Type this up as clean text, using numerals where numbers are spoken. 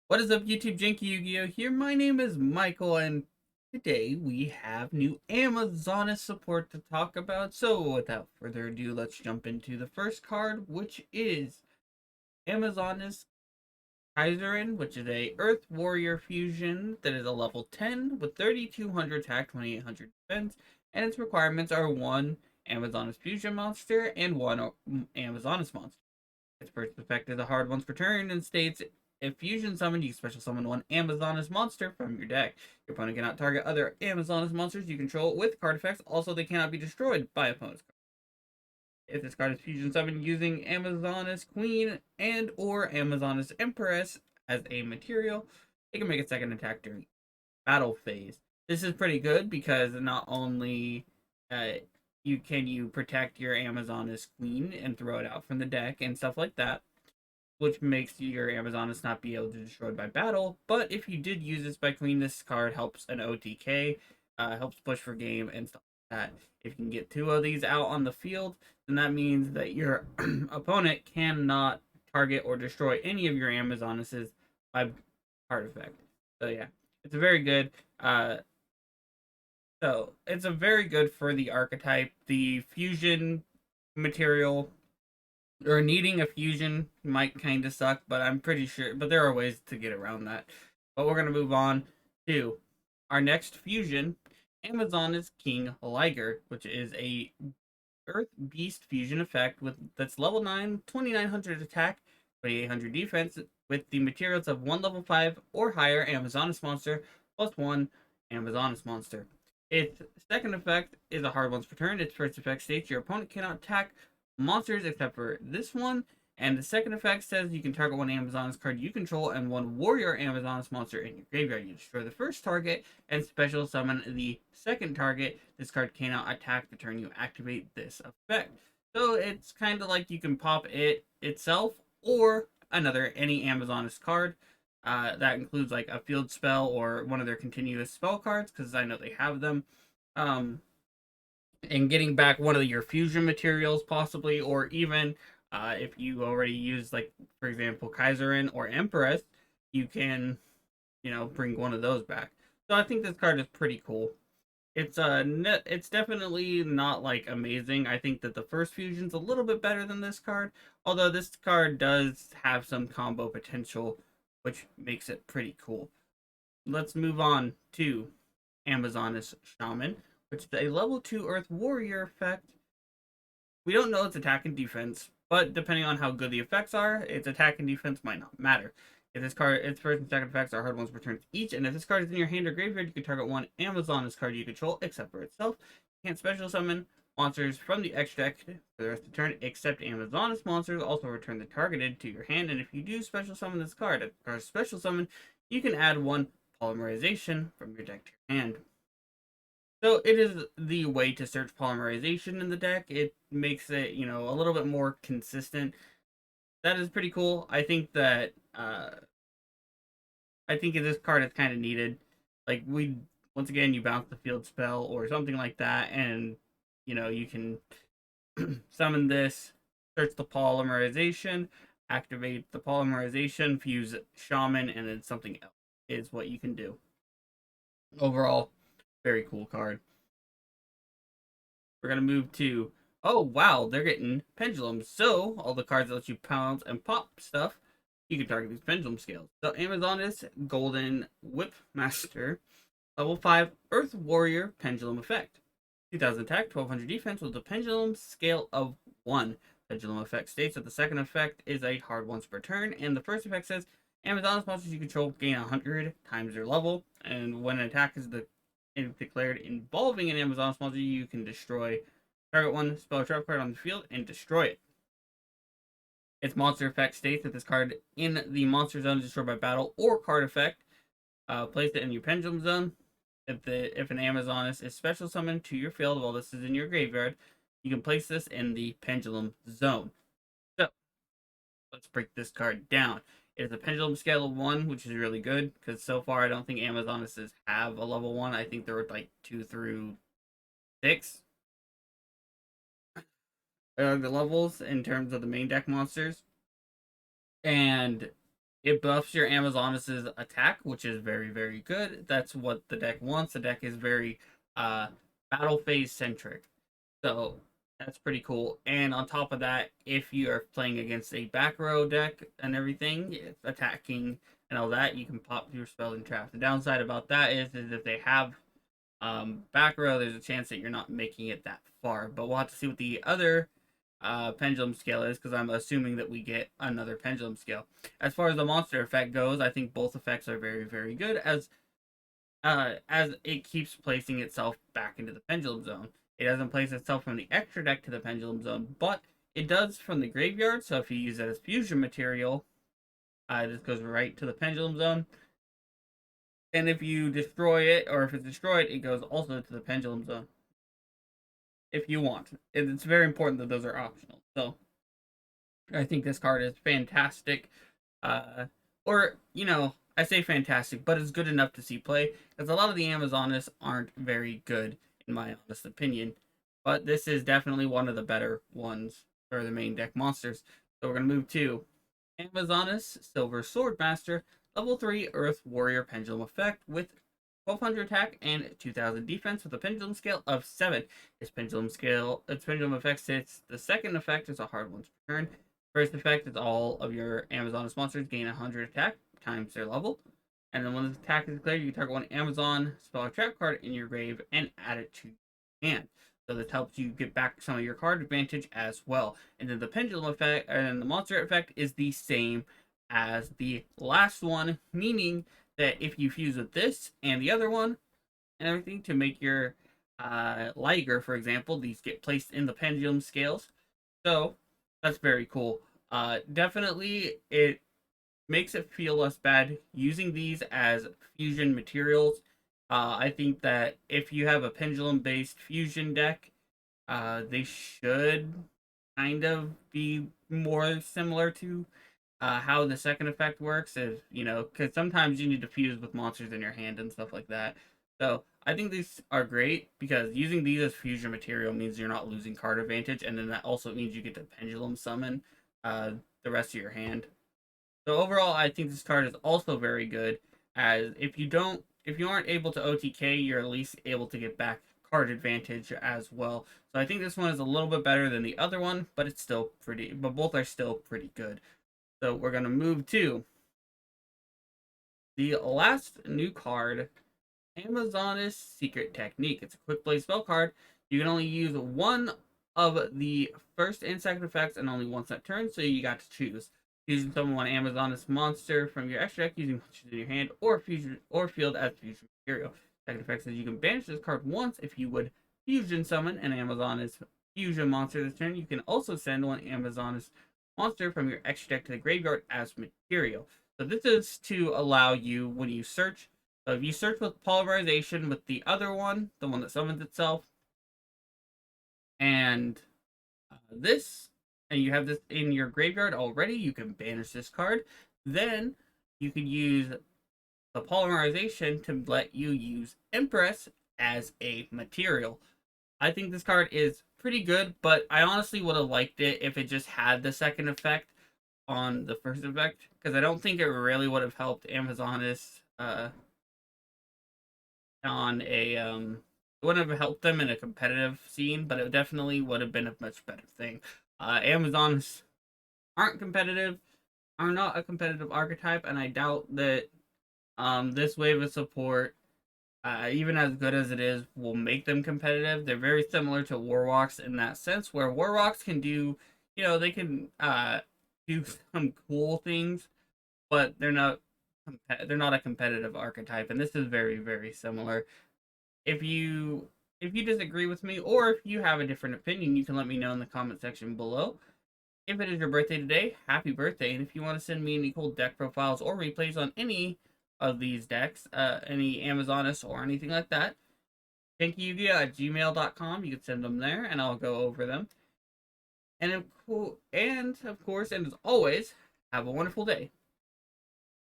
What is up, YouTube? JankyYGO here. My name is Michael, and today we have new Amazoness support to talk about. So, without further ado, let's jump into the first card, which is Amazoness Kaiserin, which is a Earth Warrior fusion that is a level 10 with 3200 attack, 2800 defense, and its requirements are one Amazoness fusion monster and one Amazoness monster. Its first effect is a hard once per turn and states if fusion summoned, you special summon one Amazoness monster from your deck. Your opponent cannot target other Amazoness monsters you control with card effects. Also, they cannot be destroyed by opponent's card. If this card is fusion summoned using Amazoness Queen and or Amazoness Empress as a material, it can make a second attack during battle phase. This is pretty good because not only uh, you protect your Amazoness Queen and throw it out from the deck and stuff like that, which makes your Amazoness not be able to be destroyed by battle. But if you did use this by Queen, this card helps an OTK, helps push for game and stuff like that. If you can get two of these out on the field, then that means that your opponent cannot target or destroy any of your Amazonesses by card effect. So yeah, it's a very good. So it's a very good for the archetype. The fusion material or needing a fusion might kind of suck, but I'm pretty sure. But there are ways to get around that. But we're gonna move on to our next fusion. Amazoness King Liger, which is a Earth Beast fusion effect with that's level 9, 2900 attack, 2800 defense, with the materials of one level 5 or higher Amazoness monster plus one Amazoness monster. Its second effect is a hard once per turn. Its first effect states your opponent cannot attack monsters except for this one. And the second effect says you can target one Amazoness card you control and one warrior Amazoness monster in your graveyard. You destroy the first target and special summon the second target. This card cannot attack the turn you activate this effect. So it's kind of like you can pop it itself or any Amazoness card. That includes like a field spell or one of their continuous spell cards because I know they have them. Um, and getting back one of your fusion materials possibly, or even if you already use, like, for example, Kaiserin or Empress, you can, bring one of those back. So I think this card is pretty cool. It's definitely not like amazing. I think that the first fusion's a little bit better than this card, although this card does have some combo potential, which makes it pretty cool. Let's move on to Amazoness Shaman, which is a level 2 Earth Warrior effect. We don't know its attack and defense, but depending on how good the effects are, its attack and defense might not matter. If this card, its first and second effects are hard ones per turn each, and if this card is in your hand or graveyard, you can target one Amazoness card you control, except for itself. You can't special summon monsters from the X deck for the rest of the turn, except Amazoness monsters. Also return the targeted to your hand, and if you do special summon this card, or special summon, you can add one polymerization from your deck to your hand. So it is the way to search polymerization in the deck. It makes it, a little bit more consistent. That is pretty cool. I think this card is kind of needed. Like, once again, you bounce the field spell or something like that, and you can summon this, search the polymerization, activate the polymerization, fuse Shaman, and then something else is what you can do. Overall, very cool card. We're gonna move to, oh wow, they're getting pendulums. So all the cards that let you pounce and pop stuff, you can target these pendulum scales. So Amazoness Golden Whip Master, level 5 Earth Warrior Pendulum Effect. 2000 attack, 1200 defense with a pendulum scale of 1. Pendulum effect states that the second effect is a hard once per turn, and the first effect says Amazoness monsters you control gain 100 times their level, and when an attack is declared involving an Amazoness monster, you can destroy target one spell trap card on the field and destroy it. Its monster effect states that this card in the monster zone is destroyed by battle or card effect. Place it in your pendulum zone. If an Amazoness is special summoned to your field while this is in your graveyard, you can place this in the pendulum zone. So let's break this card down. It is a pendulum scale of 1, which is really good because so far I don't think Amazonesses have a level 1. I think there were like 2 through 6 the levels in terms of the main deck monsters. And It buffs your Amazonas' attack, which is very, very good. That's what the deck wants. The deck is very uh, battle phase centric. So that's pretty cool. And on top of that, if you are playing against a back row deck and everything, attacking and all that, you can pop your spell and trap. The downside about that is if they have back row, there's a chance that you're not making it that far. But we'll have to see what the other pendulum scale is, because I'm assuming that we get another pendulum scale. As far as the monster effect goes, I think both effects are very, very good as it keeps placing itself back into the pendulum zone. It doesn't place itself from the extra deck to the pendulum zone, but it does from the graveyard. So if you use it as fusion material, it just goes right to the pendulum zone. And if you destroy it, or if it's destroyed, it goes also to the pendulum zone. If you want. It's very important that those are optional. So I think this card is fantastic. Or, I say fantastic, but it's good enough to see play, because a lot of the Amazonas aren't very good, in my honest opinion. But this is definitely one of the better ones for the main deck monsters. So we're going to move to Amazonas Silver Swordmaster, level 3 Earth Warrior Pendulum Effect with 1200 attack and 2000 defense with a pendulum scale of 7. Its pendulum effect sits. The second effect is a hard one to return. First effect is all of your Amazonas monsters gain 100 attack times their level. And then when this attack is declared, you can target one Amazon spell or trap card in your grave and add it to your hand. So this helps you get back some of your card advantage as well. And then the pendulum effect and the monster effect is the same as the last one, meaning that if you fuse with this and the other one and everything to make your Liger, for example, these get placed in the pendulum scales. So that's very cool. Definitely, it makes it feel less bad using these as fusion materials. I think that if you have a pendulum-based fusion deck, they should kind of be more similar to how the second effect works. Is because sometimes you need to fuse with monsters in your hand and stuff like that. So I think these are great, because using these as fusion material means you're not losing card advantage, and then that also means you get to pendulum summon the rest of your hand. So overall, I think this card is also very good, as if you aren't able to OTK, you're at least able to get back card advantage as well. So I think this one is a little bit better than the other one, but both are still pretty good. So we're gonna move to the last new card, Amazonas Secret Technique. It's a quick play spell card. You can only use one of the first and second effects and only once that turn, so you got to choose. Using summon one Amazonas monster from your extra deck using monsters in your hand or fusion or field as fusion material. Second effect says you can banish this card once if you would fusion summon an Amazonas fusion monster this turn. You can also send one Amazonas monster from your extra deck to the graveyard as material. So this is to allow you, when you search, so if you search with Polymerization with the other one, the one that summons itself, and this, and you have this in your graveyard already, you can banish this card. Then you can use the Polymerization to let you use Empress as a material. I think this card is pretty good, but I honestly would have liked it if it just had the second effect on the first effect, because I don't think it really would have helped Amazonas on a it wouldn't have helped them in a competitive scene, but it definitely would have been a much better thing. Amazons aren't competitive, are not a competitive archetype, and I doubt that this wave of support, even as good as it is, will make them competitive. They're very similar to Warwalks in that sense, where Warwalks can do, they can do some cool things, but they're not a competitive archetype, and this is very, very similar. If you disagree with me, or if you have a different opinion, you can let me know in the comment section below. If it is your birthday today, happy birthday! And if you want to send me any cool deck profiles or replays on any of these decks, any Amazonas or anything like that, JankyYGO at gmail.com. You can send them there, and I'll go over them. And of course, and as always, have a wonderful day.